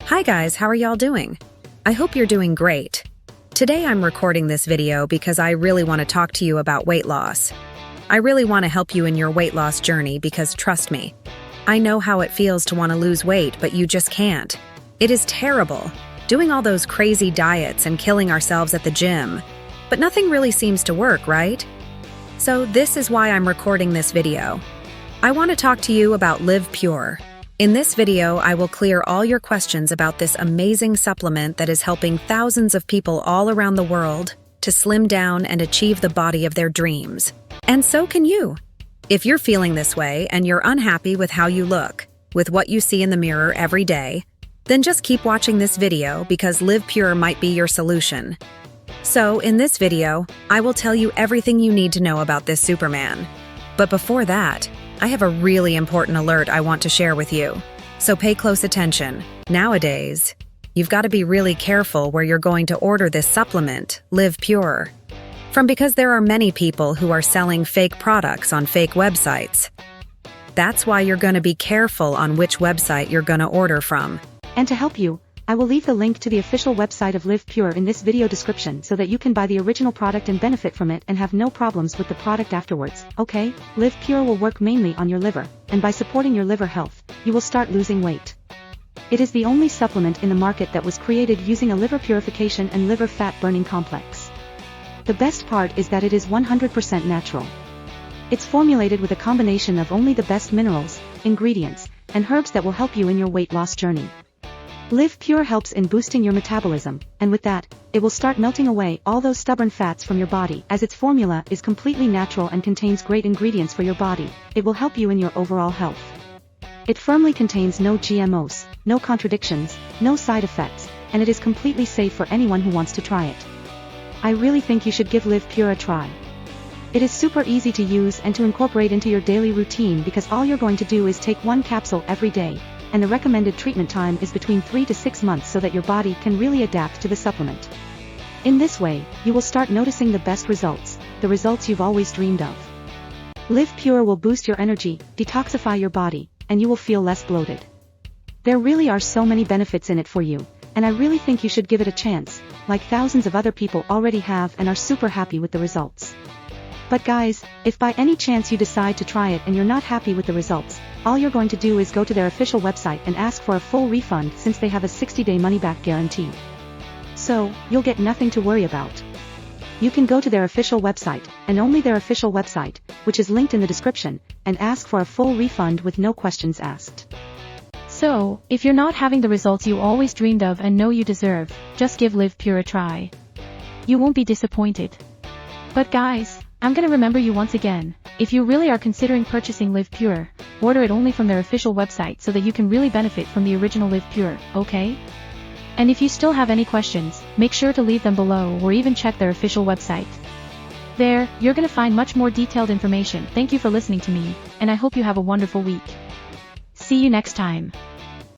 Hi guys, how are y'all doing? I hope you're doing great. Today I'm recording this video because I really want to talk to you about weight loss. I really want to help you in your weight loss journey because trust me, I know how it feels to want to lose weight, but you just can't. It is terrible, doing all those crazy diets and killing ourselves at the gym. But nothing really seems to work, right? So this is why I'm recording this video. I want to talk to you about Liv Pure. In this video, I will clear all your questions about this amazing supplement that is helping thousands of people all around the world to slim down and achieve the body of their dreams. And so can you. If you're feeling this way and you're unhappy with how you look, with what you see in the mirror every day, then just keep watching this video because Liv Pure might be your solution. So, in this video, I will tell you everything you need to know about this Superman. But before that, I have a really important alert I want to share with you. So pay close attention. Nowadays, you've got to be really careful where you're going to order this supplement, Liv Pure. Because there are many people who are selling fake products on fake websites. That's why you're going to be careful on which website you're going to order from. And to help you, I will leave the link to the official website of Liv Pure in this video description so that you can buy the original product and benefit from it and have no problems with the product afterwards, okay? Liv Pure will work mainly on your liver, and by supporting your liver health, you will start losing weight. It is the only supplement in the market that was created using a liver purification and liver fat burning complex. The best part is that it is 100% natural. It's formulated with a combination of only the best minerals, ingredients, and herbs that will help you in your weight loss journey. Liv Pure helps in boosting your metabolism, and with that, it will start melting away all those stubborn fats from your body. As its formula is completely natural and contains great ingredients for your body, it will help you in your overall health. It firmly contains no GMOs, no contradictions, no side effects, and it is completely safe for anyone who wants to try it. I really think you should give Liv Pure a try. It is super easy to use and to incorporate into your daily routine because all you're going to do is take one capsule every day. And the recommended treatment time is between 3 to 6 months so that your body can really adapt to the supplement. In this way, you will start noticing the best results, the results you've always dreamed of. Liv Pure will boost your energy, detoxify your body, and you will feel less bloated. There really are so many benefits in it for you, and I really think you should give it a chance, like thousands of other people already have and are super happy with the results. But guys, if by any chance you decide to try it and you're not happy with the results, all you're going to do is go to their official website and ask for a full refund since they have a 60-day money-back guarantee. So, you'll get nothing to worry about. You can go to their official website, and only their official website, which is linked in the description, and ask for a full refund with no questions asked. So, if you're not having the results you always dreamed of and know you deserve, just give Liv Pure a try. You won't be disappointed. But guys, I'm gonna remember you once again, if you really are considering purchasing Liv Pure, order it only from their official website so that you can really benefit from the original Liv Pure, okay? And if you still have any questions, make sure to leave them below or even check their official website. There, you're gonna find much more detailed information. Thank you for listening to me, and I hope you have a wonderful week. See you next time.